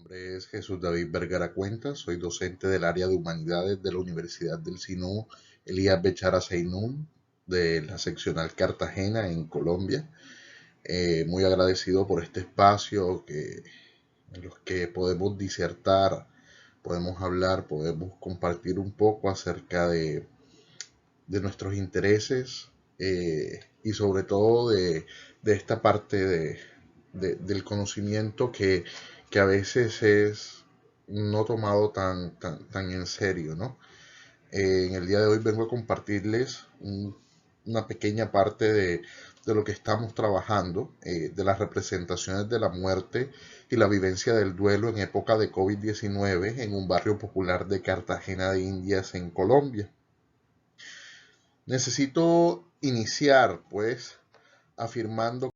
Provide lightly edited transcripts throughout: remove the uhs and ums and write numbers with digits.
nombre es Jesús David Vergara Cuenta, soy docente del área de Humanidades de la Universidad del Sinú Elías Bechara Seinún, de la seccional Cartagena en Colombia. Muy agradecido por este espacio en los que podemos disertar, podemos hablar, podemos compartir un poco acerca de nuestros intereses y sobre todo de esta parte del conocimiento que a veces es no tomado tan en serio, ¿no? En el día de hoy vengo a compartirles una pequeña parte de lo que estamos trabajando, de las representaciones de la muerte y la vivencia del duelo en época de COVID-19 en un barrio popular de Cartagena de Indias en Colombia. Necesito iniciar, pues, afirmando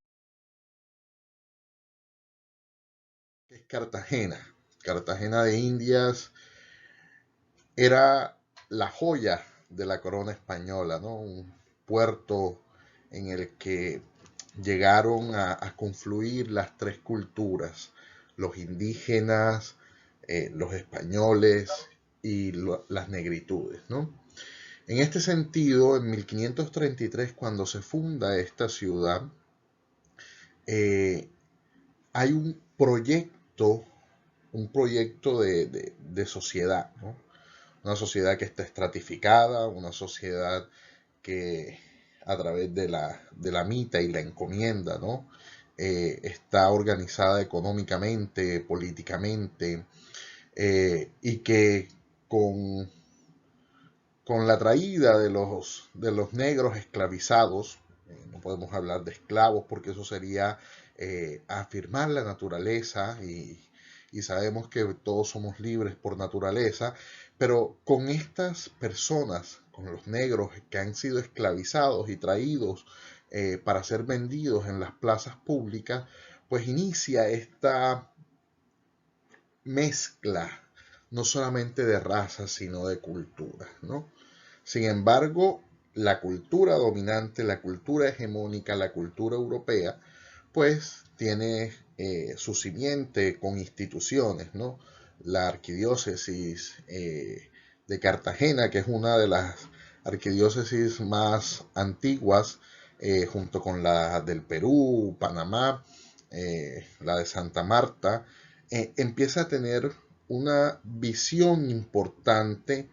que es Cartagena. Cartagena de Indias era la joya de la corona española, ¿no? Un puerto en el que llegaron a confluir las tres culturas, los indígenas, los españoles y las negritudes, ¿no? En este sentido, en 1533, cuando se funda esta ciudad, eh, hay un proyecto de sociedad, ¿no? Una sociedad que está estratificada, una sociedad que a través de la mita y la encomienda, ¿no? Está organizada económicamente, políticamente, y que con, con la traída de los negros esclavizados, no podemos hablar de esclavos porque eso sería afirmar la naturaleza y sabemos que todos somos libres por naturaleza, pero con estas personas, con los negros que han sido esclavizados y traídos para ser vendidos en las plazas públicas, pues inicia esta mezcla no solamente de razas, sino de culturas, ¿no? Sin embargo, la cultura dominante, la cultura hegemónica, la cultura europea, pues tiene su simiente con instituciones, ¿no? La arquidiócesis de Cartagena, que es una de las arquidiócesis más antiguas, junto con la del Perú, Panamá, la de Santa Marta, empieza a tener una visión importante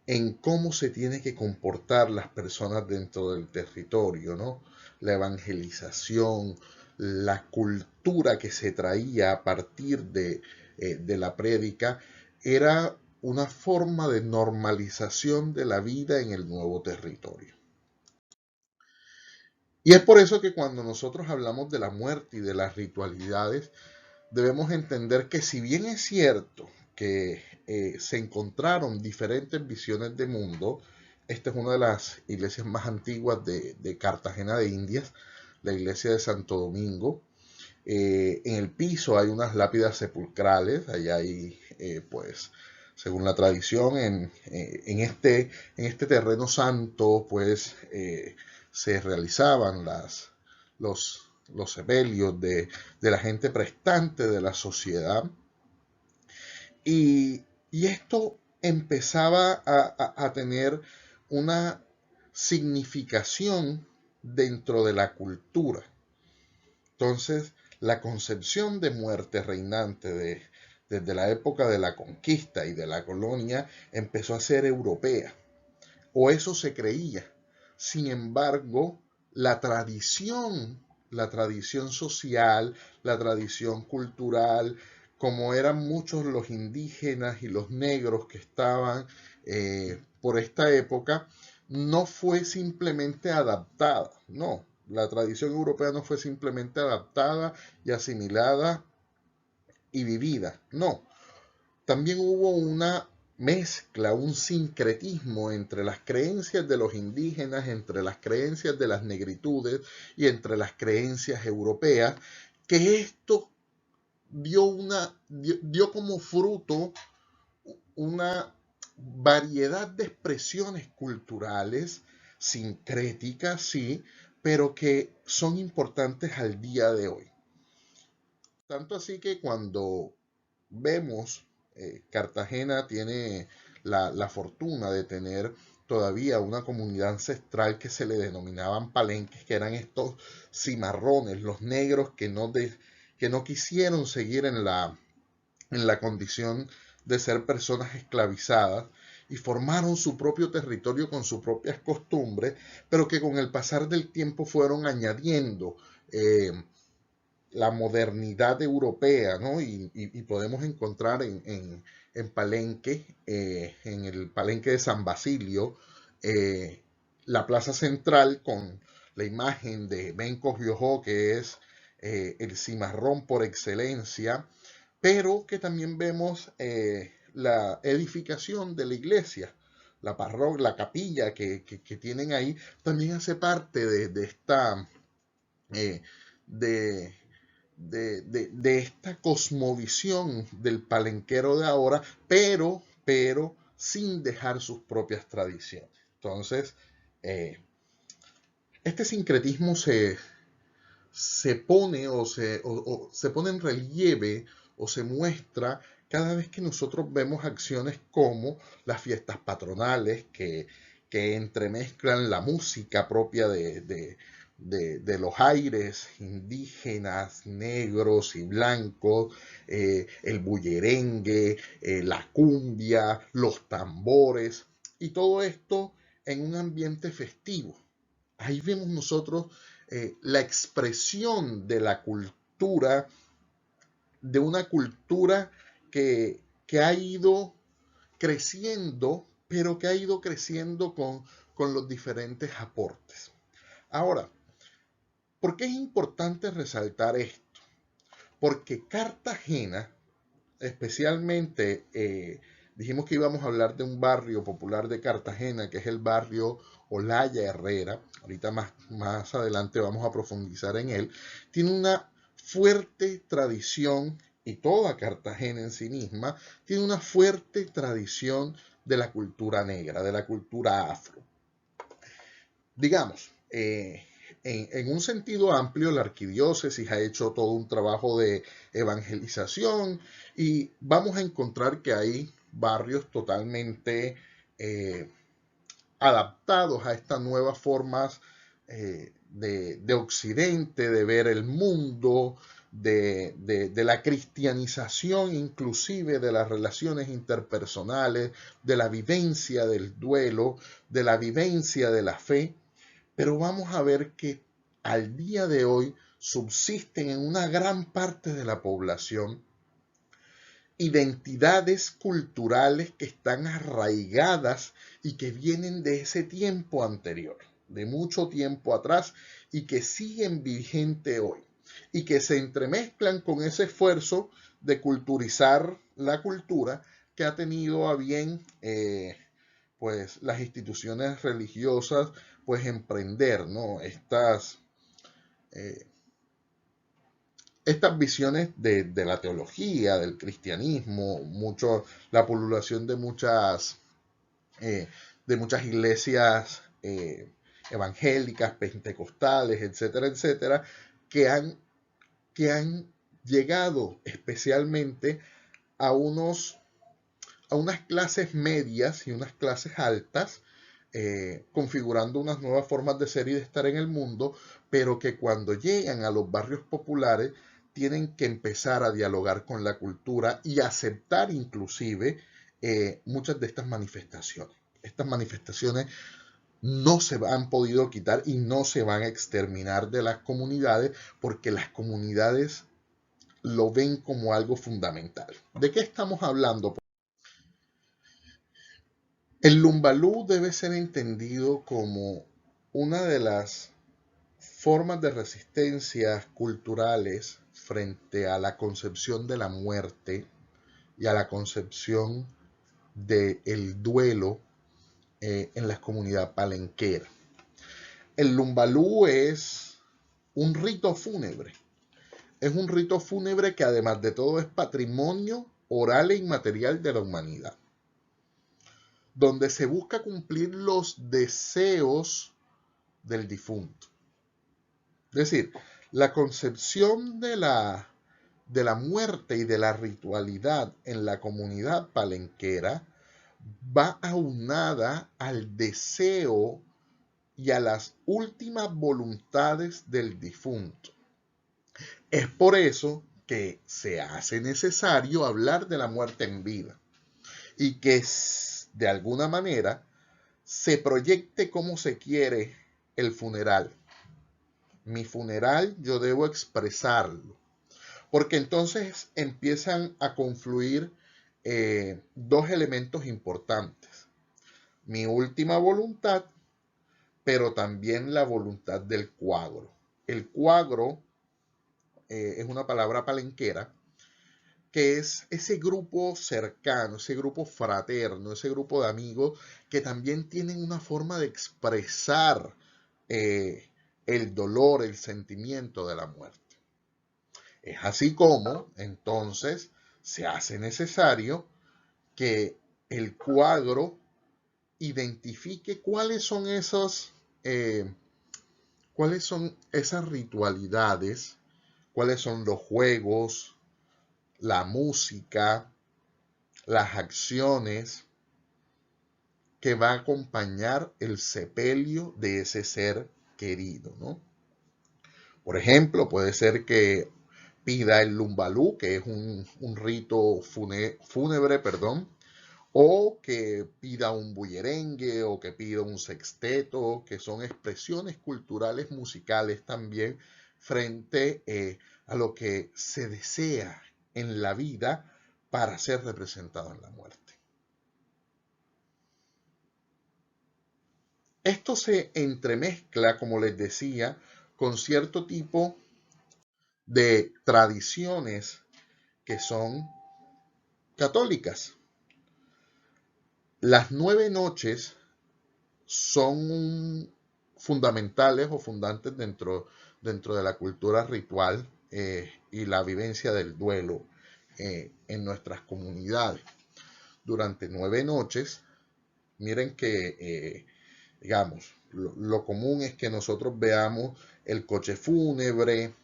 en cómo se tiene que comportar las personas dentro del territorio, ¿no? La evangelización, la cultura que se traía a partir de la prédica, era una forma de normalización de la vida en el nuevo territorio. Y es por eso que cuando nosotros hablamos de la muerte y de las ritualidades, debemos entender que si bien es cierto que se encontraron diferentes visiones de mundo, esta es una de las iglesias más antiguas de Cartagena de Indias, la iglesia de Santo Domingo. En el piso hay unas lápidas sepulcrales, allá hay, pues, según la tradición, en este terreno santo, pues, se realizaban los sepelios de la gente prestante de la sociedad. Y esto empezaba a tener una significación dentro de la cultura. Entonces, la concepción de muerte reinante desde la época de la conquista y de la colonia empezó a ser europea, o eso se creía. Sin embargo, la tradición social, la tradición cultural, como eran muchos los indígenas y los negros que estaban por esta época, no fue simplemente adaptada, no. La tradición europea no fue simplemente adaptada y asimilada y vivida, no. También hubo una mezcla, un sincretismo entre las creencias de los indígenas, entre las creencias de las negritudes y entre las creencias europeas, que esto dio como fruto una variedad de expresiones culturales, sincréticas, sí, pero que son importantes al día de hoy. Tanto así que cuando vemos, Cartagena tiene la fortuna de tener todavía una comunidad ancestral que se le denominaban palenques, que eran estos cimarrones, los negros que no quisieron seguir en la condición de ser personas esclavizadas y formaron su propio territorio con sus propias costumbres, pero que con el pasar del tiempo fueron añadiendo la modernidad europea, ¿no? Y podemos encontrar en Palenque, en el Palenque de San Basilio, la plaza central con la imagen de Benco Biojó, que es el cimarrón por excelencia, pero que también vemos la edificación de la iglesia, la parroquia, la capilla que tienen ahí, también hace parte de esta, eh, de, de esta cosmovisión del palenquero de ahora, pero sin dejar sus propias tradiciones. Entonces, eh, este sincretismo se pone o se pone en relieve o se muestra cada vez que nosotros vemos acciones como las fiestas patronales que entremezclan la música propia de los aires indígenas, negros y blancos, el bullerengue, la cumbia, los tambores y todo esto en un ambiente festivo. Ahí vemos nosotros la expresión de la cultura, de una cultura que ha ido creciendo, pero que ha ido creciendo con los diferentes aportes. Ahora, ¿por qué es importante resaltar esto? Porque Cartagena, especialmente, dijimos que íbamos a hablar de un barrio popular de Cartagena, que es el barrio Olaya Herrera. Ahorita más adelante vamos a profundizar en él. Tiene una fuerte tradición, y toda Cartagena en sí misma, tiene una fuerte tradición de la cultura negra, de la cultura afro. Digamos, en un sentido amplio, la arquidiócesis ha hecho todo un trabajo de evangelización y vamos a encontrar que hay barrios totalmente adaptados a estas nuevas formas de Occidente, de ver el mundo, de la cristianización inclusive de las relaciones interpersonales, de la vivencia del duelo, de la vivencia de la fe. Pero vamos a ver que al día de hoy subsisten en una gran parte de la población identidades culturales que están arraigadas y que vienen de ese tiempo anterior, de mucho tiempo atrás, y que siguen vigente hoy, y que se entremezclan con ese esfuerzo de culturizar la cultura que ha tenido a bien pues las instituciones religiosas pues emprender, ¿no? Eh, estas visiones de la teología, del cristianismo, la pululación de muchas iglesias evangélicas, pentecostales, etcétera, etcétera, que han, que han llegado especialmente a a unas clases medias y unas clases altas, configurando unas nuevas formas de ser y de estar en el mundo, pero que cuando llegan a los barrios populares tienen que empezar a dialogar con la cultura y aceptar inclusive muchas de estas manifestaciones. Estas manifestaciones no se han podido quitar y no se van a exterminar de las comunidades porque las comunidades lo ven como algo fundamental. ¿De qué estamos hablando? El lumbalú debe ser entendido como una de las formas de resistencia culturales frente a la concepción de la muerte y a la concepción del duelo en la comunidad palenquera. El lumbalú es un rito fúnebre. Es un rito fúnebre que además de todo es patrimonio oral e inmaterial de la humanidad, donde se busca cumplir los deseos del difunto. Es decir, la concepción de la muerte y de la ritualidad en la comunidad palenquera va aunada al deseo y a las últimas voluntades del difunto. Es por eso que se hace necesario hablar de la muerte en vida y que de alguna manera se proyecte cómo se quiere el funeral. Mi funeral yo debo expresarlo, porque entonces empiezan a confluir dos elementos importantes. Mi última voluntad, pero también la voluntad del cuadro. El cuadro es una palabra palenquera que es ese grupo cercano, ese grupo fraterno, ese grupo de amigos que también tienen una forma de expresar el dolor, el sentimiento de la muerte. Es así como, entonces, se hace necesario que el cuadro identifique cuáles son esas ritualidades, cuáles son los juegos, la música, las acciones que va a acompañar el sepelio de ese ser querido, ¿no? Por ejemplo, puede ser que pida el lumbalú, que es un rito fúnebre, perdón, o que pida un bullerengue o que pida un sexteto, que son expresiones culturales musicales también frente a lo que se desea en la vida para ser representado en la muerte. Esto se entremezcla, como les decía, con cierto tipo de tradiciones que son católicas. Las 9 noches son fundamentales o fundantes dentro de la cultura ritual y la vivencia del duelo en nuestras comunidades. Durante 9 noches, miren que, digamos, lo común es que nosotros veamos el coche fúnebre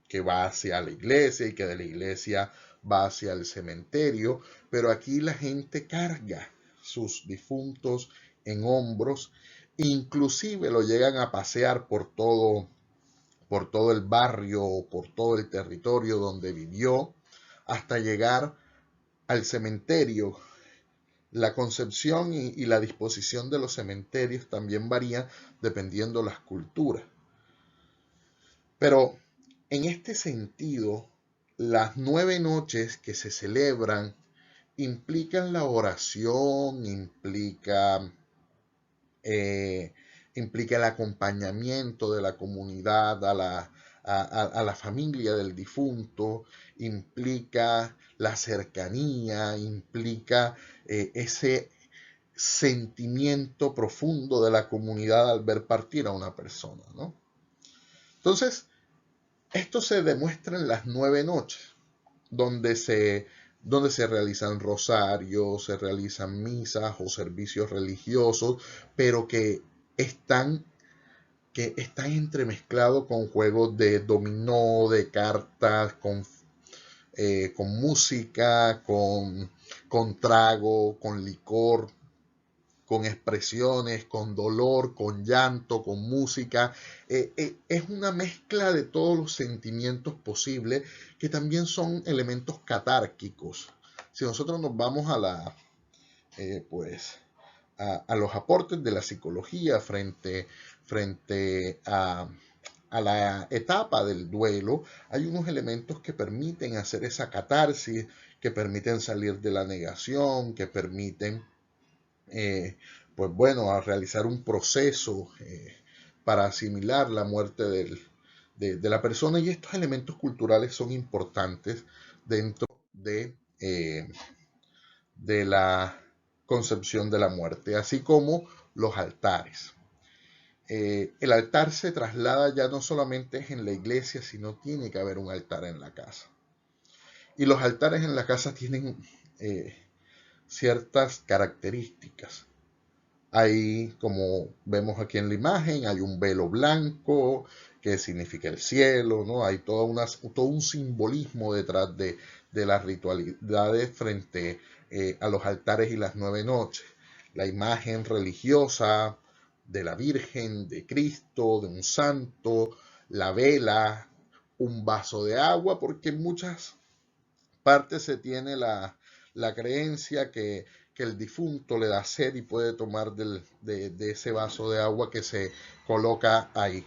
que va hacia la iglesia y que de la iglesia va hacia el cementerio, pero aquí la gente carga sus difuntos en hombros, inclusive lo llegan a pasear por todo el barrio o por todo el territorio donde vivió, hasta llegar al cementerio. La concepción y la disposición de los cementerios también varía dependiendo las culturas. Pero en este sentido, las 9 noches que se celebran implican la oración, implica el acompañamiento de la comunidad a la familia del difunto, implica la cercanía, implica ese sentimiento profundo de la comunidad al ver partir a una persona, ¿no? Entonces, esto se demuestra en las 9 noches, donde se realizan rosarios, se realizan misas o servicios religiosos, pero que están entremezclados con juegos de dominó, de cartas, con música, con trago, con licor, con expresiones, con dolor, con llanto, con música. Es una mezcla de todos los sentimientos posibles que también son elementos catárquicos. Si nosotros nos vamos a los aportes de la psicología frente a la etapa del duelo, hay unos elementos que permiten hacer esa catarsis, que permiten salir de la negación, que permiten a realizar un proceso para asimilar la muerte de la persona, y estos elementos culturales son importantes dentro de la concepción de la muerte, así como los altares. El altar se traslada ya no solamente en la iglesia, sino tiene que haber un altar en la casa. Y los altares en la casa tienen ciertas características. Ahí, como vemos aquí en la imagen, hay un velo blanco que significa el cielo, ¿no? Hay todo un simbolismo detrás de las ritualidades frente a los altares y las 9 noches. La imagen religiosa de la Virgen, de Cristo, de un santo, la vela, un vaso de agua, porque en muchas partes se tiene la creencia que el difunto le da sed y puede tomar de ese vaso de agua que se coloca ahí.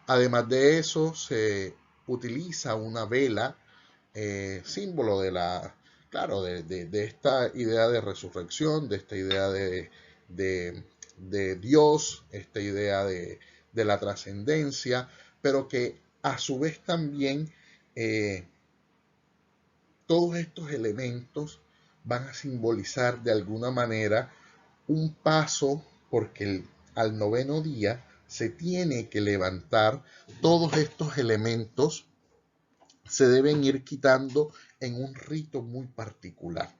Además de eso, se utiliza una vela, símbolo claro, de esta idea de resurrección, de esta idea de, de Dios, esta idea de la trascendencia, pero que a su vez también todos estos elementos van a simbolizar de alguna manera un paso, porque al 9.º día se tiene que levantar. Todos estos elementos se deben ir quitando en un rito muy particular.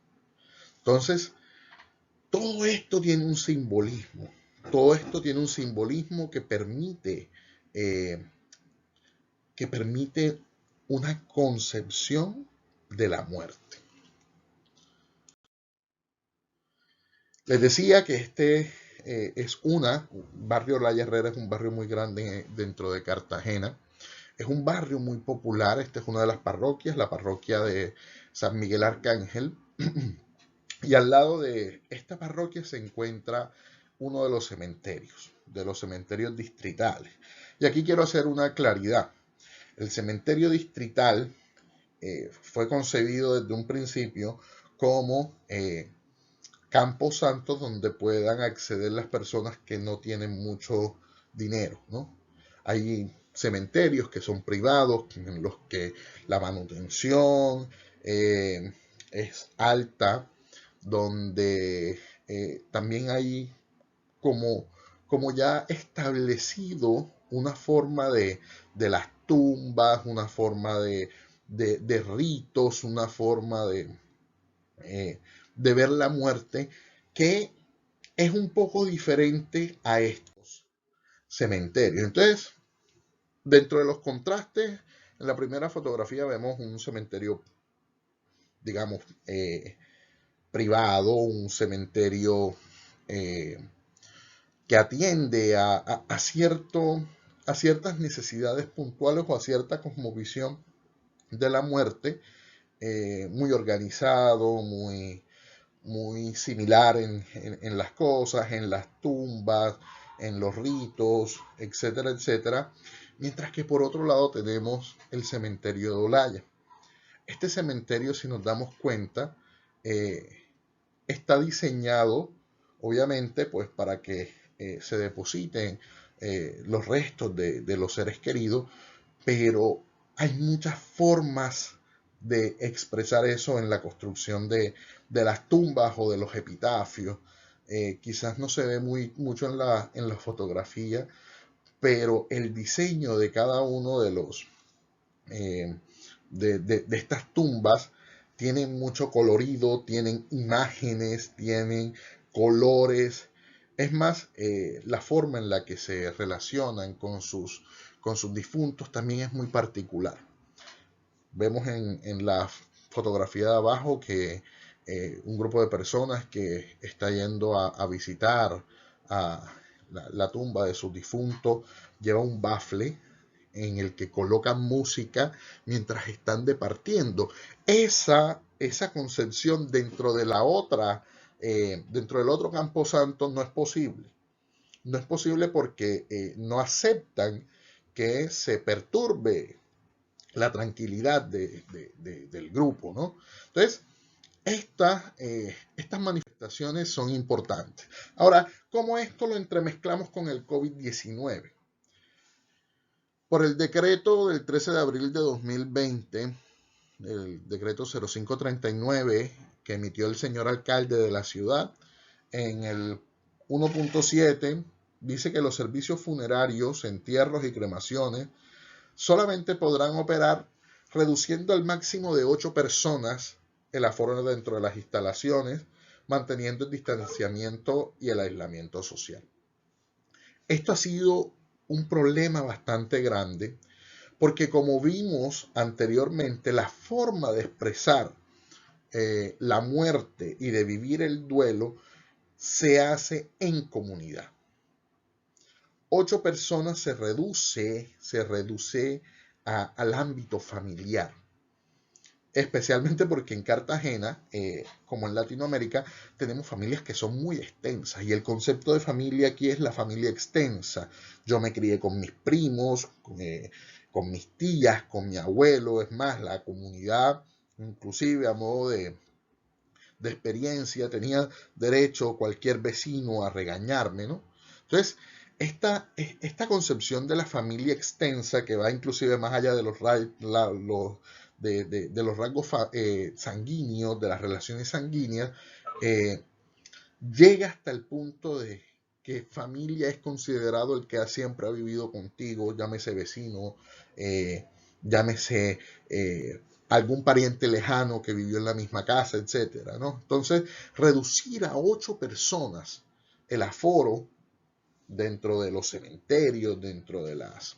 Entonces, todo esto tiene un simbolismo. Todo esto tiene un simbolismo eh, que permite una concepción de la muerte. Les decía que barrio La Herrera es un barrio muy grande dentro de Cartagena. Es un barrio muy popular. Esta es una de las parroquias, la parroquia de San Miguel Arcángel. Y al lado de esta parroquia se encuentra uno de los cementerios distritales. Y aquí quiero hacer una claridad. El cementerio distrital fue concebido desde un principio como campos santos donde puedan acceder las personas que no tienen mucho dinero, ¿no? Hay cementerios que son privados, en los que la manutención es alta, donde también hay como, como ya establecido una forma de las tumbas, una forma de ritos, una forma eh, de ver la muerte que es un poco diferente a estos cementerios. Entonces, dentro de los contrastes, en la primera fotografía vemos un cementerio, digamos, privado, un cementerio eh, que atiende a ciertas necesidades puntuales o a cierta cosmovisión de la muerte, muy organizado, muy similar en las cosas, en las tumbas, en los ritos, etcétera, etcétera. Mientras que por otro lado tenemos el cementerio de Olaya. Este cementerio, si nos damos cuenta, eh, está diseñado, obviamente, pues para que se depositen los restos de los seres queridos, pero hay muchas formas de expresar eso en la construcción de las tumbas o de los epitafios. Quizás no se ve mucho en la fotografía, pero el diseño de cada uno eh, de estas tumbas tienen mucho colorido, tienen imágenes, tienen colores. Es más, la forma en la que se relacionan con sus difuntos también es muy particular. Vemos en la fotografía de abajo que un grupo de personas que está yendo a visitar a la tumba de sus difuntos lleva un bafle en el que colocan música mientras están departiendo. Esa concepción dentro del otro camposanto no es posible. No es posible porque no aceptan que se perturbe la tranquilidad del grupo, ¿no? Entonces, estas manifestaciones son importantes. Ahora, ¿cómo esto lo entremezclamos con el COVID-19? Por el decreto del 13 de abril de 2020, el decreto 0539 que emitió el señor alcalde de la ciudad, en el 1.7 dice que los servicios funerarios, entierros y cremaciones solamente podrán operar reduciendo al máximo de 8 personas el aforo dentro de las instalaciones manteniendo el distanciamiento y el aislamiento social. Esto ha sido un problema bastante grande porque, como vimos anteriormente, la forma de expresar la muerte y de vivir el duelo se hace en comunidad. 8 personas se reduce al ámbito familiar, especialmente porque en Cartagena, como en Latinoamérica, tenemos familias que son muy extensas y el concepto de familia aquí es la familia extensa. Yo me crié con mis primos, con mis tías, con mi abuelo, es más, la comunidad, inclusive a modo de experiencia, tenía derecho cualquier vecino a regañarme, ¿no? Entonces, esta concepción de la familia extensa, que va inclusive más allá de los rasgos sanguíneos, de las relaciones sanguíneas, llega hasta el punto de que familia es considerado el que siempre ha vivido contigo, llámese vecino, llámese algún pariente lejano que vivió en la misma casa, etcétera, ¿no? Entonces, reducir a 8 personas el aforo dentro de los cementerios, dentro de las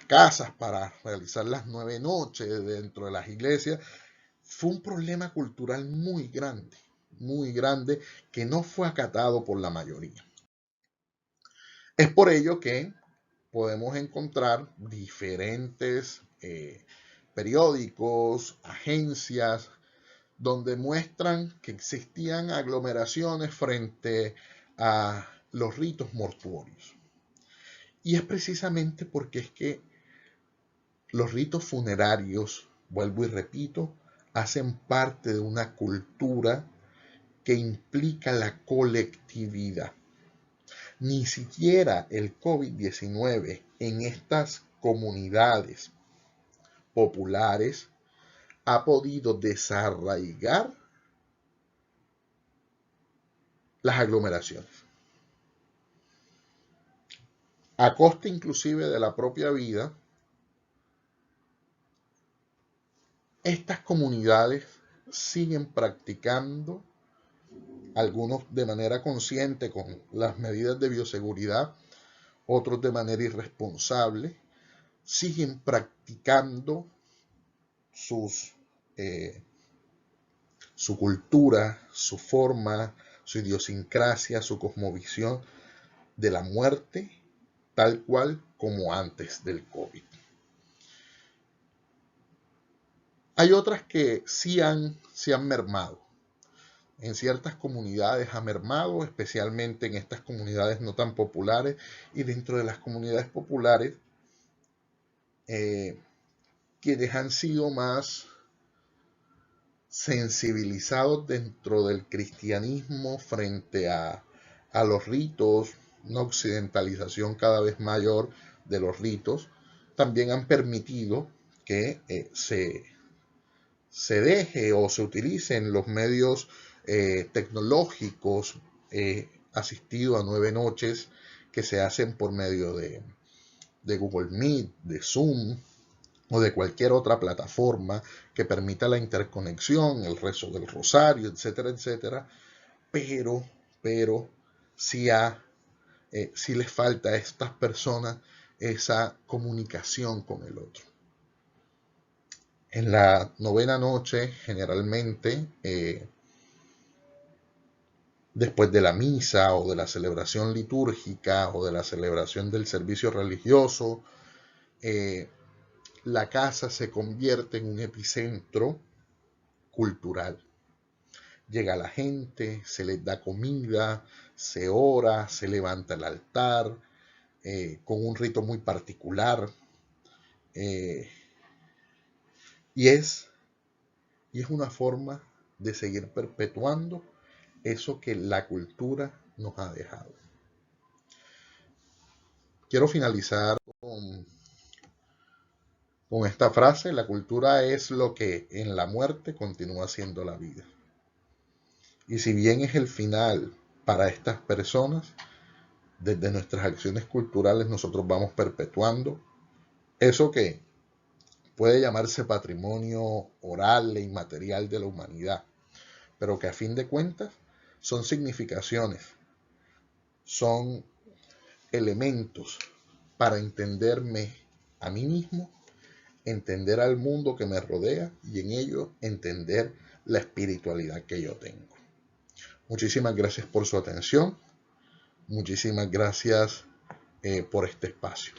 casas para realizar las 9 noches, dentro de las iglesias, fue un problema cultural muy grande, que no fue acatado por la mayoría. Es por ello que podemos encontrar diferentes periódicos, agencias, donde muestran que existían aglomeraciones frente a los ritos mortuorios. Y es precisamente porque es que los ritos funerarios, vuelvo y repito, hacen parte de una cultura que implica la colectividad. Ni siquiera el COVID-19 en estas comunidades populares ha podido desarraigar las aglomeraciones, a costa inclusive de la propia vida. Estas comunidades siguen practicando, algunos de manera consciente con las medidas de bioseguridad, otros de manera irresponsable, siguen practicando su cultura, su forma, su idiosincrasia, su cosmovisión de la muerte, tal cual como antes del COVID. Hay otras que sí han mermado. En ciertas comunidades ha mermado, especialmente en estas comunidades no tan populares, y dentro de las comunidades populares, quienes han sido más sensibilizados dentro del cristianismo frente a los ritos, una occidentalización cada vez mayor de los ritos, también han permitido que se deje o se utilicen los medios tecnológicos asistidos a 9 noches que se hacen por medio de Google Meet, de Zoom o de cualquier otra plataforma que permita la interconexión, el rezo del rosario, etcétera, etcétera, pero sí les falta a estas personas esa comunicación con el otro. En la 9ª noche, generalmente, después de la misa o de la celebración litúrgica o de la celebración del servicio religioso, la casa se convierte en un epicentro cultural. Llega la gente, se les da comida, se ora, se levanta el altar, con un rito muy particular. Y es una forma de seguir perpetuando eso que la cultura nos ha dejado. Quiero finalizar con esta frase: la cultura es lo que en la muerte continúa siendo la vida. Y si bien es el final para estas personas, desde nuestras acciones culturales nosotros vamos perpetuando eso que puede llamarse patrimonio oral e inmaterial de la humanidad. pero que a fin de cuentas son significaciones, son elementos para entenderme a mí mismo, entender al mundo que me rodea y en ello entender la espiritualidad que yo tengo. Muchísimas gracias por su atención. Muchísimas gracias por este espacio.